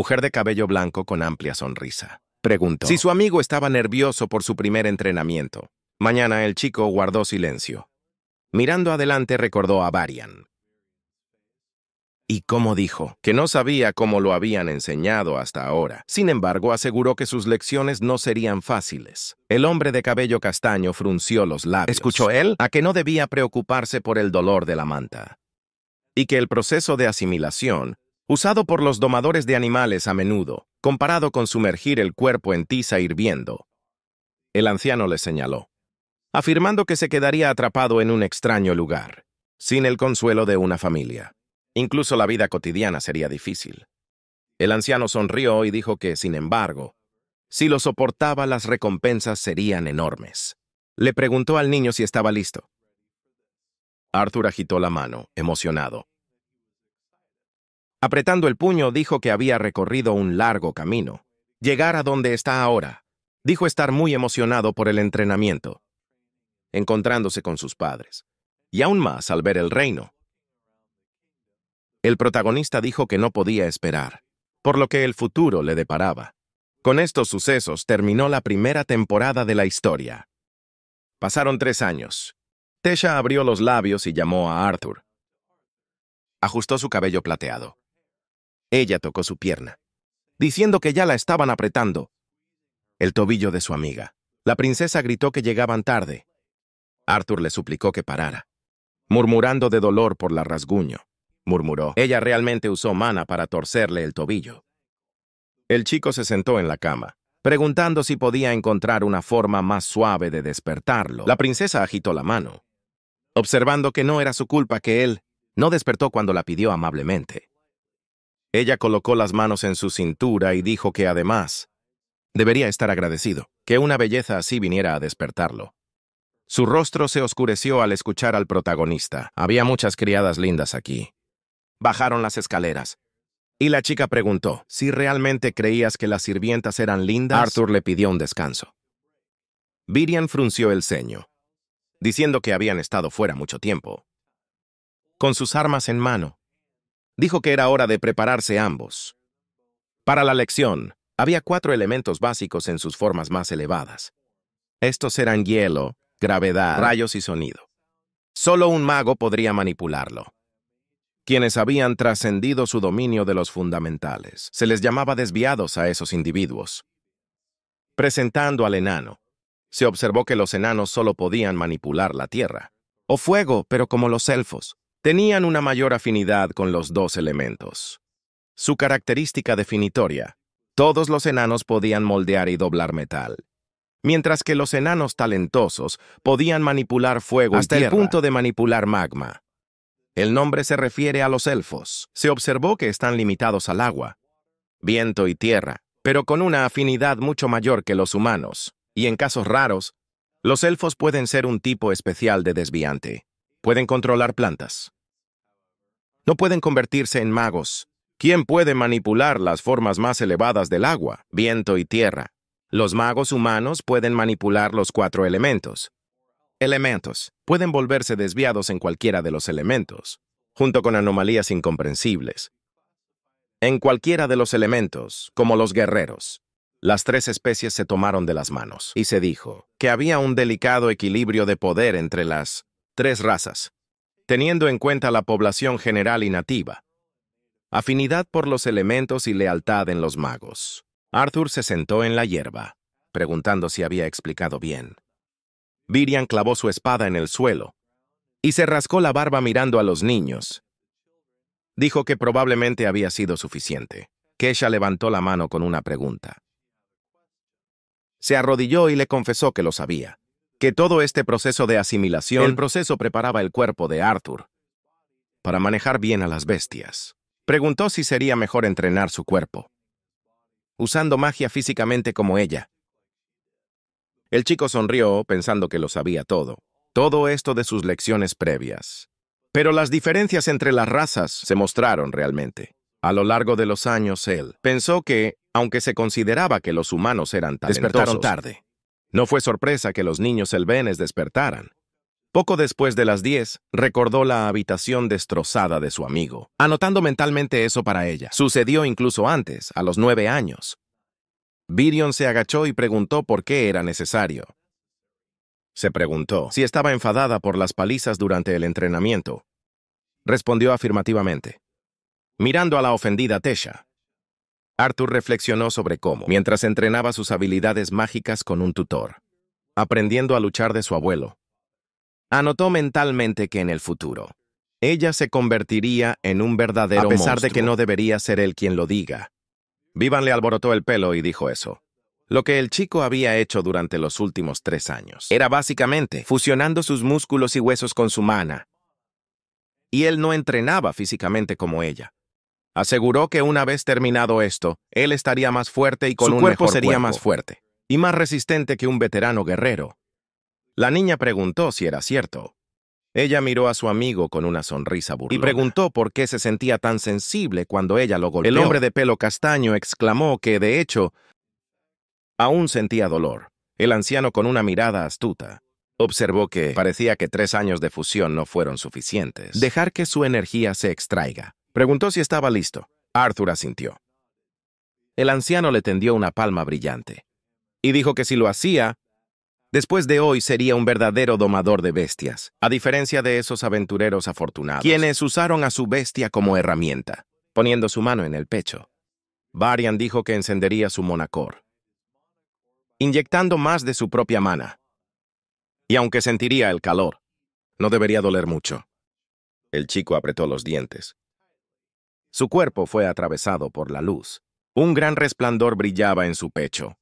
mujer de cabello blanco con amplia sonrisa. Preguntó si su amigo estaba nervioso por su primer entrenamiento. Mañana el chico guardó silencio. Mirando adelante recordó a Varian. Y como dijo, que no sabía cómo lo habían enseñado hasta ahora. Sin embargo, aseguró que sus lecciones no serían fáciles. El hombre de cabello castaño frunció los labios. ¿Escuchó él? A que no debía preocuparse por el dolor de la manta. Y que el proceso de asimilación, usado por los domadores de animales a menudo, comparado con sumergir el cuerpo en tiza hirviendo. El anciano le señaló, afirmando que se quedaría atrapado en un extraño lugar, sin el consuelo de una familia. Incluso la vida cotidiana sería difícil. El anciano sonrió y dijo que, sin embargo, si lo soportaba, las recompensas serían enormes. Le preguntó al niño si estaba listo. Arthur agitó la mano, emocionado. Apretando el puño, dijo que había recorrido un largo camino. Llegar a donde está ahora. Dijo estar muy emocionado por el entrenamiento, encontrándose con sus padres, y aún más al ver el reino. El protagonista dijo que no podía esperar, por lo que el futuro le deparaba. Con estos sucesos terminó la primera temporada de la historia. Pasaron 3 años. Tesha abrió los labios y llamó a Arthur. Ajustó su cabello plateado. Ella tocó su pierna, diciendo que ya la estaban apretando. El tobillo de su amiga. La princesa gritó que llegaban tarde. Arthur le suplicó que parara, murmurando de dolor por la rasguño. Murmuró. Ella realmente usó mana para torcerle el tobillo. El chico se sentó en la cama, preguntando si podía encontrar una forma más suave de despertarlo. La princesa agitó la mano, observando que no era su culpa que él no despertó cuando la pidió amablemente. Ella colocó las manos en su cintura y dijo que además debería estar agradecido que una belleza así viniera a despertarlo. Su rostro se oscureció al escuchar al protagonista. Había muchas criadas lindas aquí. Bajaron las escaleras, y la chica preguntó si realmente creías que las sirvientas eran lindas. Arthur le pidió un descanso. Varian frunció el ceño, diciendo que habían estado fuera mucho tiempo. Con sus armas en mano, dijo que era hora de prepararse ambos. Para la lección, había 4 elementos básicos en sus formas más elevadas. Estos eran hielo, gravedad, rayos y sonido. Solo un mago podría manipularlo. Quienes habían trascendido su dominio de los fundamentales. Se les llamaba desviados a esos individuos. Presentando al enano, se observó que los enanos solo podían manipular la tierra, o fuego, pero como los elfos, tenían una mayor afinidad con los 2 elementos. Su característica definitoria, todos los enanos podían moldear y doblar metal, mientras que los enanos talentosos podían manipular fuego hasta el punto de manipular magma. El nombre se refiere a los elfos. Se observó que están limitados al agua, viento y tierra, pero con una afinidad mucho mayor que los humanos. Y en casos raros, los elfos pueden ser un tipo especial de desviante. Pueden controlar plantas. No pueden convertirse en magos. ¿Quién puede manipular las formas más elevadas del agua, viento y tierra? Los magos humanos pueden manipular los 4 elementos. Elementos pueden volverse desviados en cualquiera de los elementos, junto con anomalías incomprensibles. En cualquiera de los elementos, como los guerreros, las 3 especies se tomaron de las manos, y se dijo que había un delicado equilibrio de poder entre las 3 razas, teniendo en cuenta la población general y nativa, afinidad por los elementos y lealtad en los magos. Arthur se sentó en la hierba, preguntando si había explicado bien. Varian clavó su espada en el suelo y se rascó la barba mirando a los niños. Dijo que probablemente había sido suficiente. Kesha levantó la mano con una pregunta. Se arrodilló y le confesó que lo sabía, que todo este proceso de asimilación, el proceso preparaba el cuerpo de Arthur para manejar bien a las bestias. Preguntó si sería mejor entrenar su cuerpo, usando magia físicamente como ella. El chico sonrió pensando que lo sabía todo esto de sus lecciones previas. Pero las diferencias entre las razas se mostraron realmente. A lo largo de los años, él pensó que, aunque se consideraba que los humanos eran talentosos, despertaron tarde. No fue sorpresa que los niños elvenes despertaran. Poco después de las 10, recordó la habitación destrozada de su amigo, anotando mentalmente eso para ella. Sucedió incluso antes, a los 9 años. Virion se agachó y preguntó por qué era necesario. Se preguntó si estaba enfadada por las palizas durante el entrenamiento. Respondió afirmativamente, mirando a la ofendida Tesha. Arthur reflexionó sobre cómo, mientras entrenaba sus habilidades mágicas con un tutor, aprendiendo a luchar de su abuelo, anotó mentalmente que en el futuro, ella se convertiría en un verdadero monstruo, a pesar de que no debería ser él quien lo diga. Vivian le alborotó el pelo y dijo eso. Lo que el chico había hecho durante los últimos 3 años era básicamente fusionando sus músculos y huesos con su mana. Y él no entrenaba físicamente como ella. Aseguró que una vez terminado esto, él estaría más fuerte y con un mejor cuerpo. Su cuerpo sería más fuerte y más resistente que un veterano guerrero. La niña preguntó si era cierto. Ella miró a su amigo con una sonrisa burlona y preguntó por qué se sentía tan sensible cuando ella lo golpeó. El hombre de pelo castaño exclamó que, de hecho, aún sentía dolor. El anciano, con una mirada astuta, observó que parecía que 3 años de fusión no fueron suficientes. Dejar que su energía se extraiga. Preguntó si estaba listo. Arthur asintió. El anciano le tendió una palma brillante y dijo que si lo hacía, después de hoy sería un verdadero domador de bestias, a diferencia de esos aventureros afortunados, quienes usaron a su bestia como herramienta, poniendo su mano en el pecho. Varian dijo que encendería su monacor, inyectando más de su propia mana. Y aunque sentiría el calor, no debería doler mucho. El chico apretó los dientes. Su cuerpo fue atravesado por la luz. Un gran resplandor brillaba en su pecho.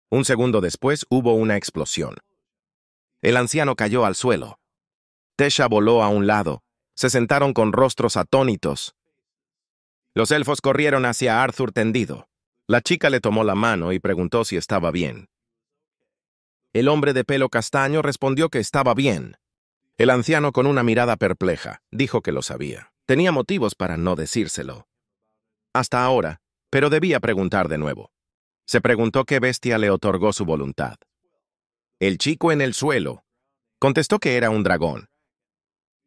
Un segundo después hubo una explosión. El anciano cayó al suelo. Tesha voló a un lado. Se sentaron con rostros atónitos. Los elfos corrieron hacia Arthur tendido. La chica le tomó la mano y preguntó si estaba bien. El hombre de pelo castaño respondió que estaba bien. El anciano, con una mirada perpleja, dijo que lo sabía. Tenía motivos para no decírselo. Hasta ahora, pero debía preguntar de nuevo. Se preguntó qué bestia le otorgó su voluntad. El chico en el suelo contestó que era un dragón.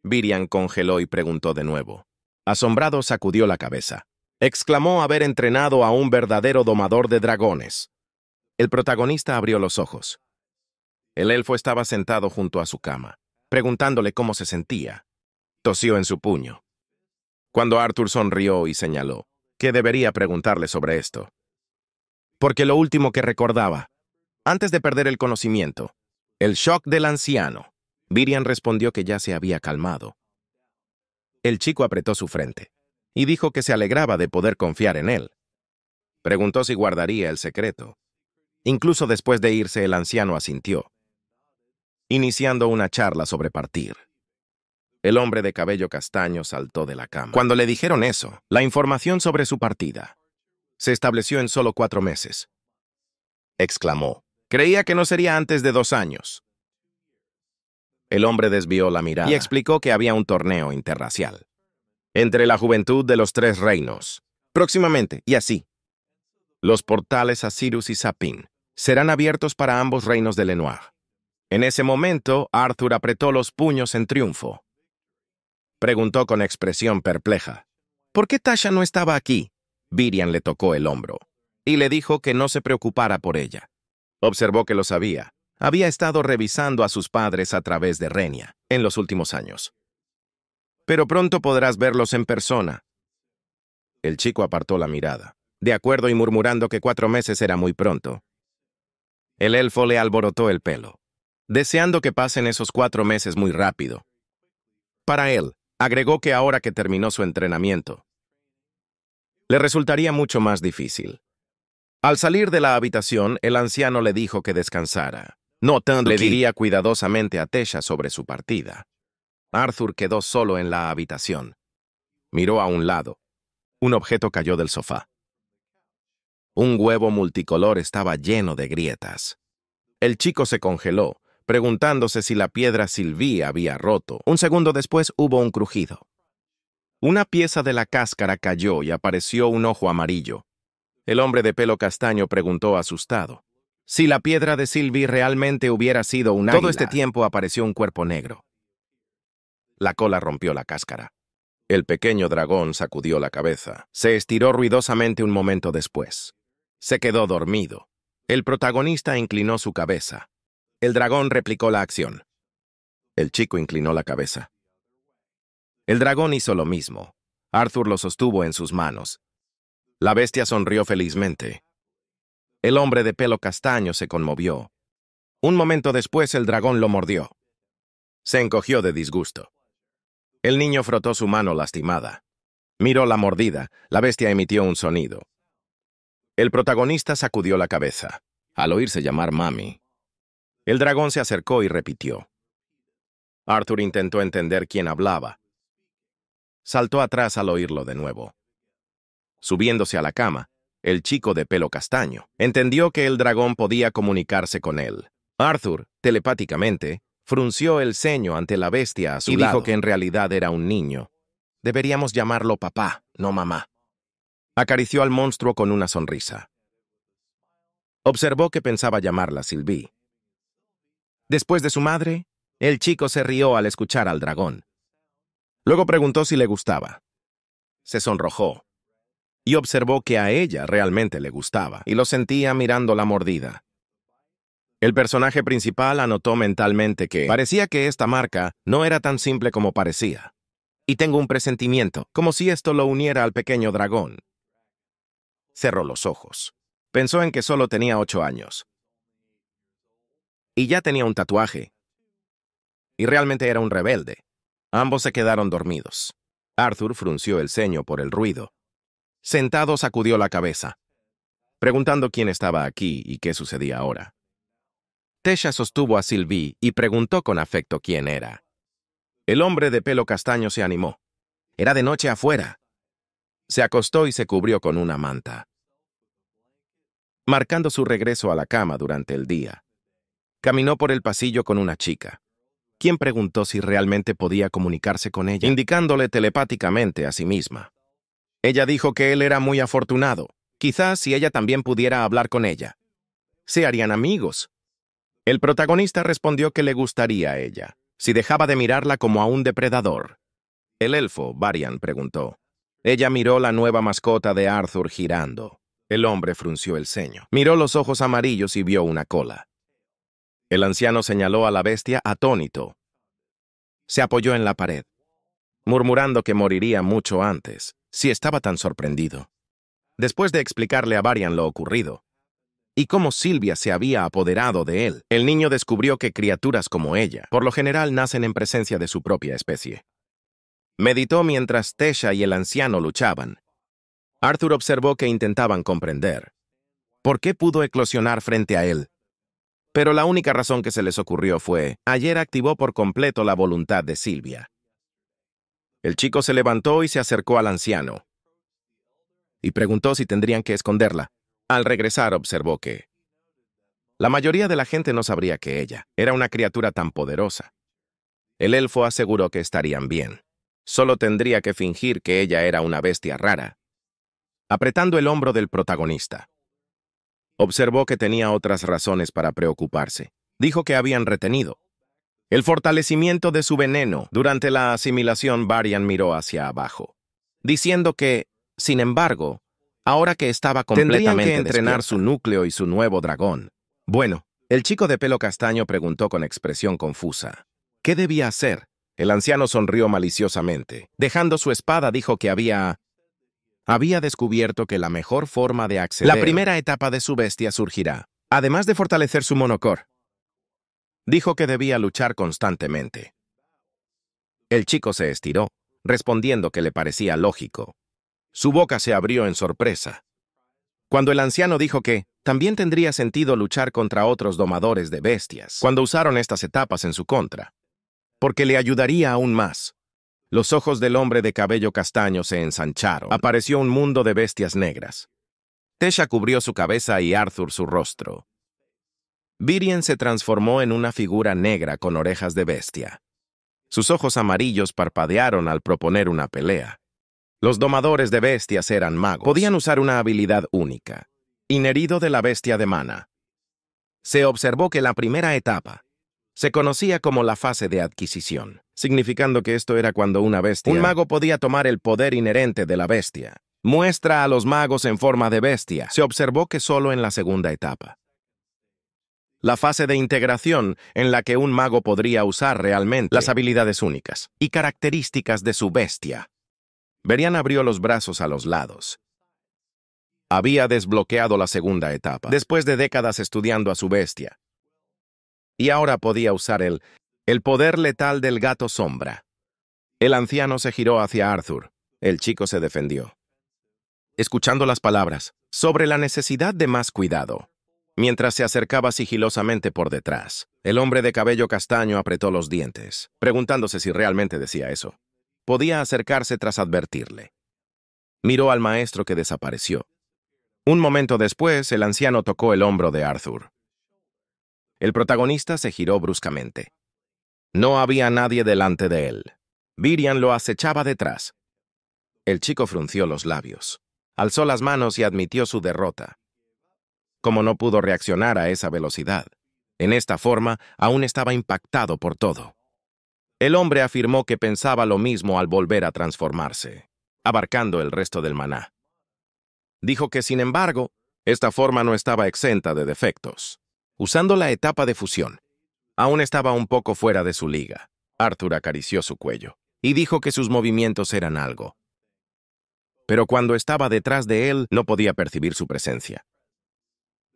Virian congeló y preguntó de nuevo. Asombrado, sacudió la cabeza. Exclamó haber entrenado a un verdadero domador de dragones. El protagonista abrió los ojos. El elfo estaba sentado junto a su cama, preguntándole cómo se sentía. Tosió en su puño. Cuando Arthur sonrió y señaló que debería preguntarle sobre esto. Porque lo último que recordaba, antes de perder el conocimiento, el shock del anciano. Virian respondió que ya se había calmado. El chico apretó su frente y dijo que se alegraba de poder confiar en él. Preguntó si guardaría el secreto. Incluso después de irse, el anciano asintió, iniciando una charla sobre partir. El hombre de cabello castaño saltó de la cama. Cuando le dijeron eso, la información sobre su partida se estableció en solo 4 meses. Exclamó. Creía que no sería antes de 2 años. El hombre desvió la mirada y explicó que había un torneo interracial entre la juventud de los 3 reinos. Próximamente, y así, los portales a Sirius y Sapin serán abiertos para ambos reinos de Lenoir. En ese momento, Arthur apretó los puños en triunfo. Preguntó con expresión perpleja. ¿Por qué Tasha no estaba aquí? Virian le tocó el hombro y le dijo que no se preocupara por ella. Observó que lo sabía. Había estado revisando a sus padres a través de Renia en los últimos años. Pero pronto podrás verlos en persona. El chico apartó la mirada, de acuerdo, y murmurando que 4 meses era muy pronto. El elfo le alborotó el pelo, deseando que pasen esos 4 meses muy rápido. Para él, agregó que ahora que terminó su entrenamiento, le resultaría mucho más difícil. Al salir de la habitación, el anciano le dijo que descansara, notando que le diría cuidadosamente a Tesha sobre su partida. Arthur quedó solo en la habitación. Miró a un lado. Un objeto cayó del sofá. Un huevo multicolor estaba lleno de grietas. El chico se congeló, preguntándose si la piedra Sylvie había roto. Un segundo después hubo un crujido. Una pieza de la cáscara cayó y apareció un ojo amarillo. El hombre de pelo castaño preguntó asustado Si la piedra de Sylvie realmente hubiera sido un águila. Todo este tiempo apareció un cuerpo negro. La cola rompió la cáscara. El pequeño dragón sacudió la cabeza. Se estiró ruidosamente un momento después. Se quedó dormido. El protagonista inclinó su cabeza. El dragón replicó la acción. El chico inclinó la cabeza. El dragón hizo lo mismo. Arthur lo sostuvo en sus manos. La bestia sonrió felizmente. El hombre de pelo castaño se conmovió. Un momento después el dragón lo mordió. Se encogió de disgusto. El niño frotó su mano lastimada. Miró la mordida. La bestia emitió un sonido. El protagonista sacudió la cabeza, al oírse llamar mami. El dragón se acercó y repitió. Arthur intentó entender quién hablaba. Saltó atrás al oírlo de nuevo. Subiéndose a la cama, el chico de pelo castaño entendió que el dragón podía comunicarse con él. Arthur, telepáticamente, frunció el ceño ante la bestia a su lado. Dijo que en realidad era un niño. Deberíamos llamarlo papá, no mamá. Acarició al monstruo con una sonrisa. Observó que pensaba llamarla Sylvie. Después de su madre, el chico se rió al escuchar al dragón. Luego preguntó si le gustaba. Se sonrojó y observó que a ella realmente le gustaba y lo sentía mirando la mordida. El personaje principal anotó mentalmente que parecía que esta marca no era tan simple como parecía. Y tengo un presentimiento, como si esto lo uniera al pequeño dragón. Cerró los ojos. Pensó en que solo tenía 8 años. Y ya tenía un tatuaje. Y realmente era un rebelde. Ambos se quedaron dormidos. Arthur frunció el ceño por el ruido. Sentado sacudió la cabeza, preguntando quién estaba aquí y qué sucedía ahora. Tesha sostuvo a Sylvie y preguntó con afecto quién era. El hombre de pelo castaño se animó. Era de noche afuera. Se acostó y se cubrió con una manta, marcando su regreso a la cama durante el día. Caminó por el pasillo con una chica, quien preguntó si realmente podía comunicarse con ella, indicándole telepáticamente a sí misma. Ella dijo que él era muy afortunado. Quizás si ella también pudiera hablar con ella, se harían amigos. El protagonista respondió que le gustaría a ella, si dejaba de mirarla como a un depredador. El elfo, Varian, preguntó. Ella miró la nueva mascota de Arthur girando. El hombre frunció el ceño. Miró los ojos amarillos y vio una cola. El anciano señaló a la bestia atónito. Se apoyó en la pared, murmurando que moriría mucho antes, si estaba tan sorprendido. Después de explicarle a Varian lo ocurrido, y cómo Sylvia se había apoderado de él, el niño descubrió que criaturas como ella, por lo general, nacen en presencia de su propia especie. Meditó mientras Tesha y el anciano luchaban. Arthur observó que intentaban comprender por qué pudo eclosionar frente a él. Pero la única razón que se les ocurrió fue, ayer activó por completo la voluntad de Sylvia. El chico se levantó y se acercó al anciano y preguntó si tendrían que esconderla. Al regresar observó que la mayoría de la gente no sabría que ella era una criatura tan poderosa. El elfo aseguró que estarían bien. Solo tendría que fingir que ella era una bestia rara. Apretando el hombro del protagonista, observó que tenía otras razones para preocuparse. Dijo que habían retenido el fortalecimiento de su veneno. Durante la asimilación, Varian miró hacia abajo, diciendo que, sin embargo, ahora que estaba completamente tendrían que entrenar despierta su núcleo y su nuevo dragón. Bueno, el chico de pelo castaño preguntó con expresión confusa. ¿Qué debía hacer? El anciano sonrió maliciosamente. Dejando su espada, dijo que había descubierto que la mejor forma de acceder la primera etapa de su bestia surgirá, además de fortalecer su monocor. Dijo que debía luchar constantemente. El chico se estiró, respondiendo que le parecía lógico. Su boca se abrió en sorpresa cuando el anciano dijo que también tendría sentido luchar contra otros domadores de bestias cuando usaron estas etapas en su contra, porque le ayudaría aún más. Los ojos del hombre de cabello castaño se ensancharon. Apareció un mundo de bestias negras. Tesha cubrió su cabeza y Arthur su rostro. Virian se transformó en una figura negra con orejas de bestia. Sus ojos amarillos parpadearon al proponer una pelea. Los domadores de bestias eran magos. Podían usar una habilidad única, inherido de la bestia de mana. Se observó que la primera etapa se conocía como la fase de adquisición, significando que esto era cuando un mago podía tomar el poder inherente de la bestia. Muestra a los magos en forma de bestia. Se observó que solo en la segunda etapa. La fase de integración en la que un mago podría usar realmente las habilidades únicas y características de su bestia. Varian abrió los brazos a los lados. Había desbloqueado la segunda etapa, después de décadas estudiando a su bestia. Y ahora podía usar el poder letal del gato sombra. El anciano se giró hacia Arthur. El chico se defendió, escuchando las palabras sobre la necesidad de más cuidado. Mientras se acercaba sigilosamente por detrás, el hombre de cabello castaño apretó los dientes, preguntándose si realmente decía eso. Podía acercarse tras advertirle. Miró al maestro que desapareció. Un momento después, el anciano tocó el hombro de Arthur. El protagonista se giró bruscamente. No había nadie delante de él. Varian lo acechaba detrás. El chico frunció los labios, alzó las manos y admitió su derrota. Como no pudo reaccionar a esa velocidad, en esta forma aún estaba impactado por todo. El hombre afirmó que pensaba lo mismo al volver a transformarse, abarcando el resto del maná. Dijo que, sin embargo, esta forma no estaba exenta de defectos. Usando la etapa de fusión, aún estaba un poco fuera de su liga. Arthur acarició su cuello y dijo que sus movimientos eran algo. Pero cuando estaba detrás de él, no podía percibir su presencia.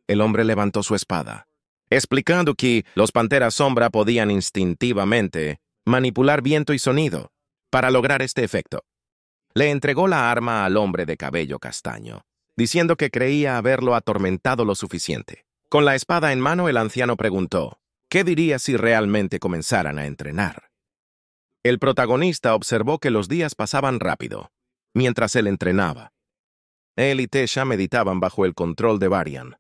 El hombre levantó su espada, explicando que los panteras sombra podían instintivamente manipular viento y sonido para lograr este efecto. Le entregó la arma al hombre de cabello castaño, diciendo que creía haberlo atormentado lo suficiente. Con la espada en mano, el anciano preguntó, ¿qué diría si realmente comenzaran a entrenar? El protagonista observó que los días pasaban rápido, mientras él entrenaba. Él y Tesha meditaban bajo el control de Varian.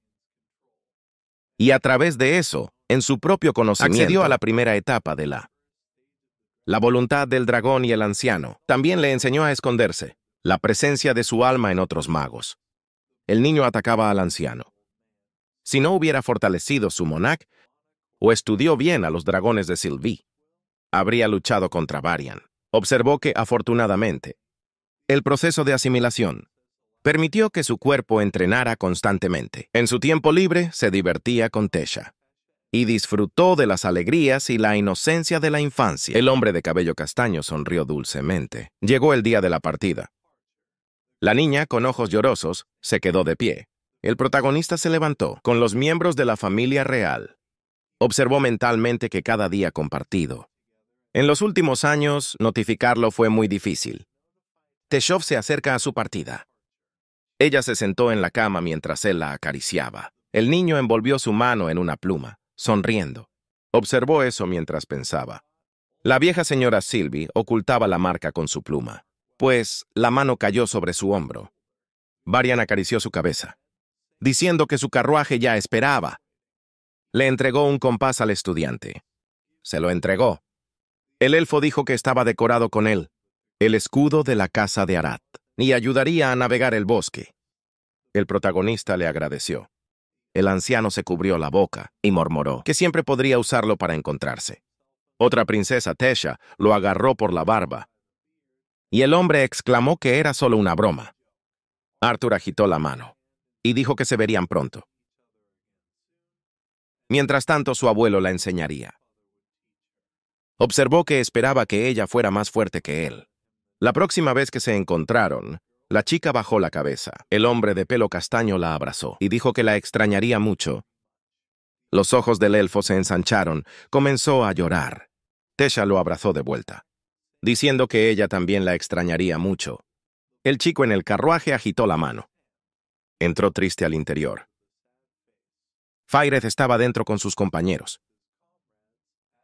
Y a través de eso, en su propio conocimiento, accedió a la primera etapa de la voluntad del dragón, y el anciano también le enseñó a esconderse, la presencia de su alma en otros magos. El niño atacaba al anciano. Si no hubiera fortalecido su monarca o estudió bien a los dragones de Sylvie, habría luchado contra Varian. Observó que, afortunadamente, el proceso de asimilación permitió que su cuerpo entrenara constantemente. En su tiempo libre, se divertía con Tesha y disfrutó de las alegrías y la inocencia de la infancia. El hombre de cabello castaño sonrió dulcemente. Llegó el día de la partida. La niña, con ojos llorosos, se quedó de pie. El protagonista se levantó con los miembros de la familia real. Observó mentalmente que cada día compartido. En los últimos años, notificarlo fue muy difícil. Teshov se acerca a su partida. Ella se sentó en la cama mientras él la acariciaba. El niño envolvió su mano en una pluma, sonriendo. Observó eso mientras pensaba. La vieja señora Sylvie ocultaba la marca con su pluma, pues la mano cayó sobre su hombro. Varian acarició su cabeza, diciendo que su carruaje ya esperaba. Le entregó un compás al estudiante. Se lo entregó. El elfo dijo que estaba decorado con él, el escudo de la casa de Arad, y ayudaría a navegar el bosque. El protagonista le agradeció. El anciano se cubrió la boca y murmuró que siempre podría usarlo para encontrarse. Otra princesa, Tesha, lo agarró por la barba, y el hombre exclamó que era solo una broma. Arthur agitó la mano y dijo que se verían pronto. Mientras tanto, su abuelo la enseñaría. Observó que esperaba que ella fuera más fuerte que él. La próxima vez que se encontraron, la chica bajó la cabeza. El hombre de pelo castaño la abrazó y dijo que la extrañaría mucho. Los ojos del elfo se ensancharon. Comenzó a llorar. Tesha lo abrazó de vuelta, diciendo que ella también la extrañaría mucho. El chico en el carruaje agitó la mano. Entró triste al interior. Faireth estaba dentro con sus compañeros,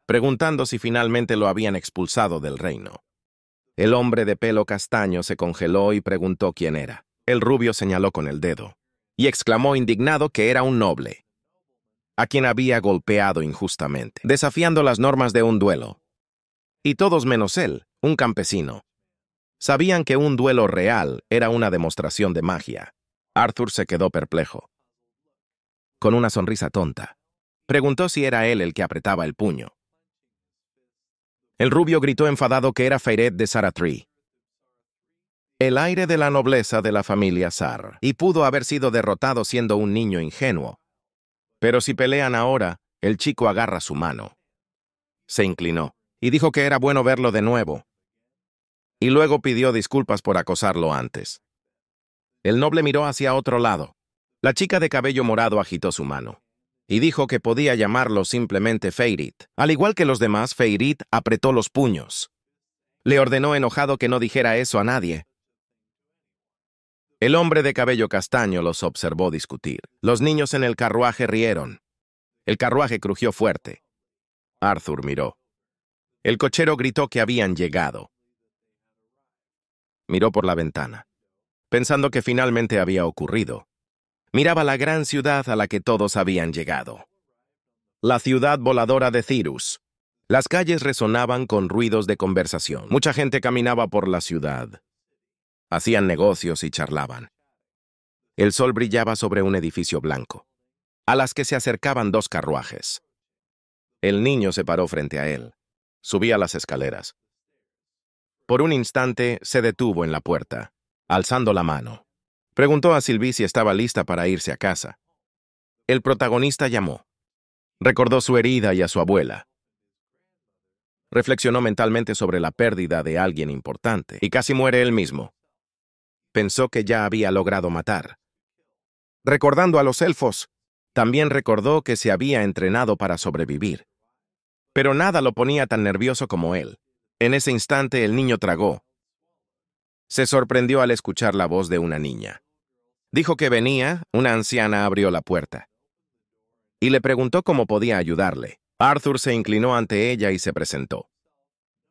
preguntando si finalmente lo habían expulsado del reino. El hombre de pelo castaño se congeló y preguntó quién era. El rubio señaló con el dedo y exclamó indignado que era un noble, a quien había golpeado injustamente, desafiando las normas de un duelo. Y todos menos él, un campesino, sabían que un duelo real era una demostración de magia. Arthur se quedó perplejo, con una sonrisa tonta. preguntó si era él el que apretaba el puño. El rubio gritó enfadado que era Feyret de Sarathri. El aire de la nobleza de la familia Sar, y pudo haber sido derrotado siendo un niño ingenuo. Pero si pelean ahora, el chico agarra su mano. Se inclinó y dijo que era bueno verlo de nuevo. Y luego pidió disculpas por acosarlo antes. El noble miró hacia otro lado. La chica de cabello morado agitó su mano y dijo que podía llamarlo simplemente Feyrit. Al igual que los demás, Feyrit apretó los puños. Le ordenó enojado que no dijera eso a nadie. El hombre de cabello castaño los observó discutir. Los niños en el carruaje rieron. El carruaje crujió fuerte. Arthur miró. El cochero gritó que habían llegado. Miró por la ventana, pensando que finalmente había ocurrido. Miraba la gran ciudad a la que todos habían llegado. La ciudad voladora de Cirrus. Las calles resonaban con ruidos de conversación. Mucha gente caminaba por la ciudad. Hacían negocios y charlaban. El sol brillaba sobre un edificio blanco, a las que se acercaban dos carruajes. El niño se paró frente a él. Subía las escaleras. Por un instante se detuvo en la puerta, alzando la mano. Preguntó a Sylvie si estaba lista para irse a casa. El protagonista llamó. Recordó su herida y a su abuela. Reflexionó mentalmente sobre la pérdida de alguien importante, y casi muere él mismo. Pensó que ya había logrado matar. Recordando a los elfos, también recordó que se había entrenado para sobrevivir. Pero nada lo ponía tan nervioso como él. En ese instante el niño tragó. Se sorprendió al escuchar la voz de una niña. Dijo que venía, una anciana abrió la puerta. Y le preguntó cómo podía ayudarle. Arthur se inclinó ante ella y se presentó.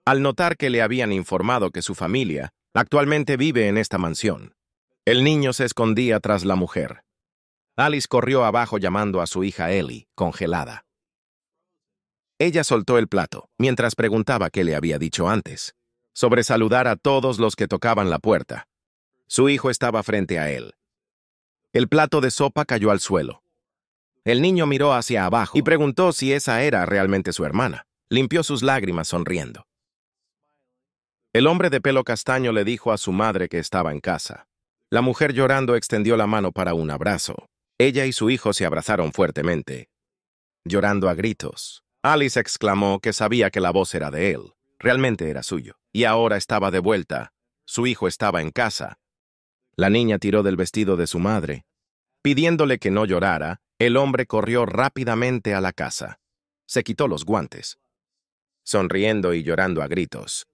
Al notar que le habían informado que su familia actualmente vive en esta mansión, el niño se escondía tras la mujer. Alice corrió abajo llamando a su hija Ellie, congelada. Ella soltó el plato, mientras preguntaba qué le había dicho antes, sobre saludar a todos los que tocaban la puerta. Su hijo estaba frente a él. El plato de sopa cayó al suelo. El niño miró hacia abajo y preguntó si esa era realmente su hermana. Limpió sus lágrimas sonriendo. El hombre de pelo castaño le dijo a su madre que estaba en casa. La mujer llorando extendió la mano para un abrazo. Ella y su hijo se abrazaron fuertemente, llorando a gritos. Alice exclamó que sabía que la voz era de él. Realmente era suyo. Y ahora estaba de vuelta. Su hijo estaba en casa. La niña tiró del vestido de su madre. Pidiéndole que no llorara, el hombre corrió rápidamente a la casa. Se quitó los guantes, sonriendo y llorando a gritos.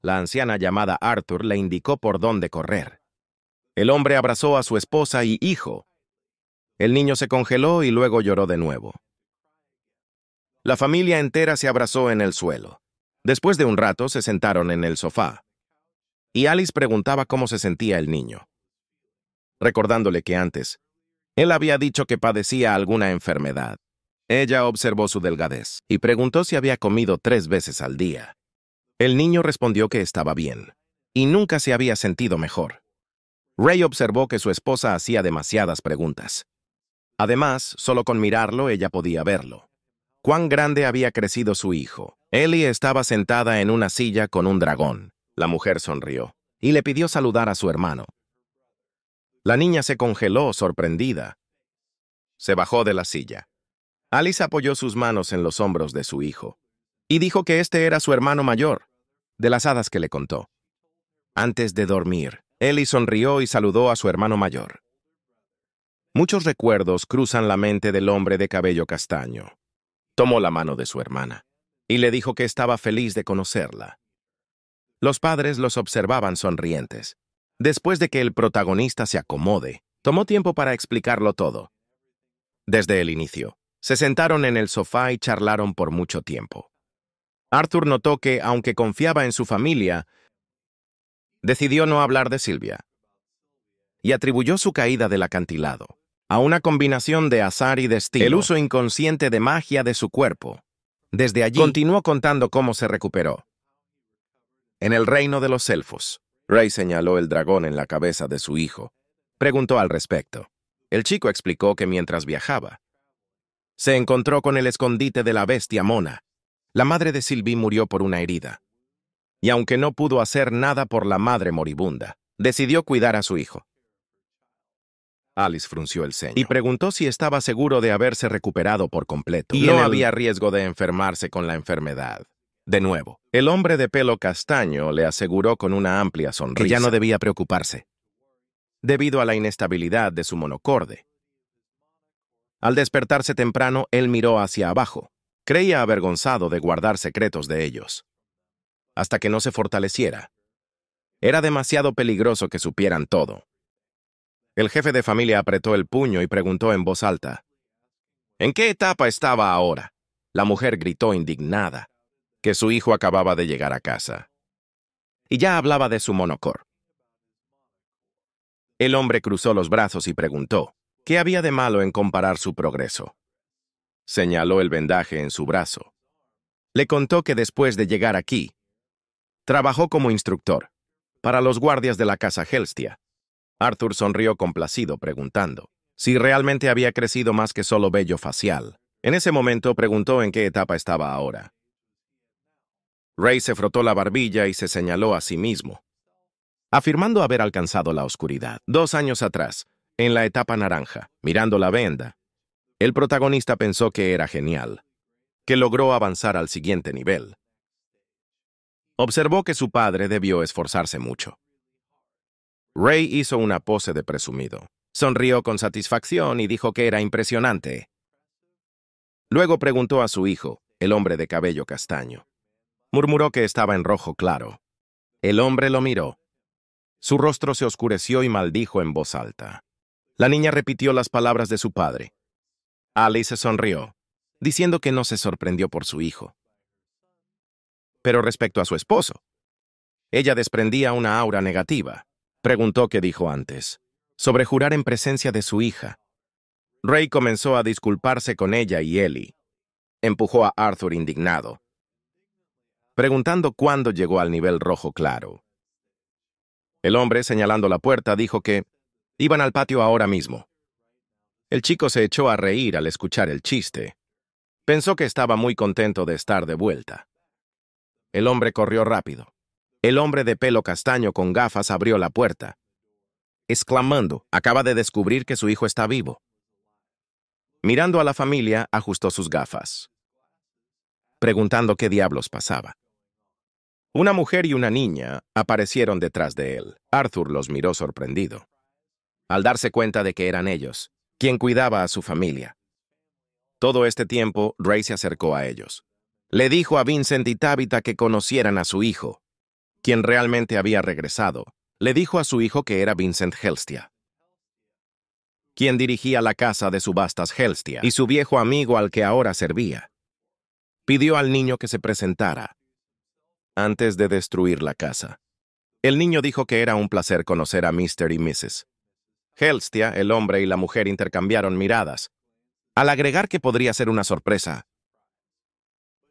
La anciana llamada Arthur le indicó por dónde correr. El hombre abrazó a su esposa y hijo. El niño se congeló y luego lloró de nuevo. La familia entera se abrazó en el suelo. Después de un rato se sentaron en el sofá. Y Alice preguntaba cómo se sentía el niño, recordándole que antes él había dicho que padecía alguna enfermedad. Ella observó su delgadez y preguntó si había comido 3 veces al día. El niño respondió que estaba bien, y nunca se había sentido mejor. Ray observó que su esposa hacía demasiadas preguntas. Además, solo con mirarlo ella podía verlo. Cuán grande había crecido su hijo. Ellie estaba sentada en una silla con un dragón. La mujer sonrió y le pidió saludar a su hermano. La niña se congeló, sorprendida. Se bajó de la silla. Alice apoyó sus manos en los hombros de su hijo y dijo que este era su hermano mayor, de las hadas que le contó. Antes de dormir, Ellie sonrió y saludó a su hermano mayor. Muchos recuerdos cruzan la mente del hombre de cabello castaño. Tomó la mano de su hermana y le dijo que estaba feliz de conocerla. Los padres los observaban sonrientes. Después de que el protagonista se acomode, tomó tiempo para explicarlo todo. Desde el inicio, se sentaron en el sofá y charlaron por mucho tiempo. Arthur notó que, aunque confiaba en su familia, decidió no hablar de Sylvia y atribuyó su caída del acantilado a una combinación de azar y destino, el uso inconsciente de magia de su cuerpo. Desde allí, continuó contando cómo se recuperó. En el reino de los elfos, Ray señaló el dragón en la cabeza de su hijo. Preguntó al respecto. El chico explicó que mientras viajaba, Se encontró con el escondite de la bestia Mona. La madre de Sylvie murió por una herida. Y aunque no pudo hacer nada por la madre moribunda, decidió cuidar a su hijo. Alice frunció el ceño y preguntó si estaba seguro de haberse recuperado por completo. Y no había riesgo de enfermarse con la enfermedad. De nuevo, el hombre de pelo castaño le aseguró con una amplia sonrisa que ya no debía preocuparse. debido a la inestabilidad de su monocorde. Al despertarse temprano, él miró hacia abajo. Creía avergonzado de guardar secretos de ellos. Hasta que no se fortaleciera. Era demasiado peligroso que supieran todo. El jefe de familia apretó el puño y preguntó en voz alta: ¿En qué etapa estaba ahora? La mujer gritó indignada que su hijo acababa de llegar a casa. Y ya hablaba de su monocor. El hombre cruzó los brazos y preguntó: ¿qué había de malo en comparar su progreso? Señaló el vendaje en su brazo. Le contó que después de llegar aquí, trabajó como instructor para los guardias de la casa Helstia. Arthur sonrió complacido, preguntando si realmente había crecido más que solo vello facial. En ese momento preguntó en qué etapa estaba ahora. Ray se frotó la barbilla y se señaló a sí mismo, afirmando haber alcanzado la oscuridad. 2 años atrás, en la etapa naranja, mirando la venda, el protagonista pensó que era genial, que logró avanzar al siguiente nivel. Observó que su padre debió esforzarse mucho. Ray hizo una pose de presumido. Sonrió con satisfacción y dijo que era impresionante. Luego preguntó a su hijo, el hombre de cabello castaño. Murmuró que estaba en rojo claro. El hombre lo miró. Su rostro se oscureció y maldijo en voz alta. La niña repitió las palabras de su padre. Alice sonrió, diciendo que no se sorprendió por su hijo. Pero respecto a su esposo, ella desprendía una aura negativa. Preguntó qué dijo antes, sobre jurar en presencia de su hija. Ray comenzó a disculparse con ella y Ellie. Empujó a Arthur indignado, preguntando cuándo llegó al nivel rojo claro. El hombre, señalando la puerta, dijo que iban al patio ahora mismo. El chico se echó a reír al escuchar el chiste. Pensó que estaba muy contento de estar de vuelta. El hombre corrió rápido. El hombre de pelo castaño con gafas abrió la puerta, exclamando: acaba de descubrir que su hijo está vivo. Mirando a la familia, ajustó sus gafas, preguntando qué diablos pasaba. Una mujer y una niña aparecieron detrás de él. Arthur los miró sorprendido, al darse cuenta de que eran ellos, quien cuidaba a su familia. Todo este tiempo, Ray se acercó a ellos. Le dijo a Vincent y Tabitha que conocieran a su hijo, quien realmente había regresado. Le dijo a su hijo que era Vincent Helstia, quien dirigía la casa de subastas Helstia, y su viejo amigo al que ahora servía. Pidió al niño que se presentara antes de destruir la casa. El niño dijo que era un placer conocer a Mr. y Mrs. Helstia. El hombre y la mujer intercambiaron miradas, al agregar que podría ser una sorpresa.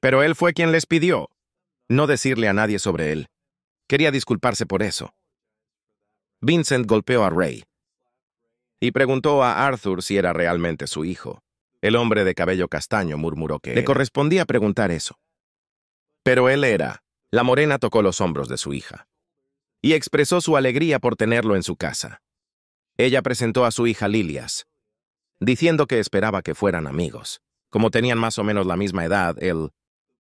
Pero él fue quien les pidió no decirle a nadie sobre él. Quería disculparse por eso. Vincent golpeó a Ray y preguntó a Arthur si era realmente su hijo. El hombre de cabello castaño murmuró que le correspondía preguntar eso. Pero él era. La morena tocó los hombros de su hija y expresó su alegría por tenerlo en su casa. Ella presentó a su hija Lilias, diciendo que esperaba que fueran amigos. Como tenían más o menos la misma edad, él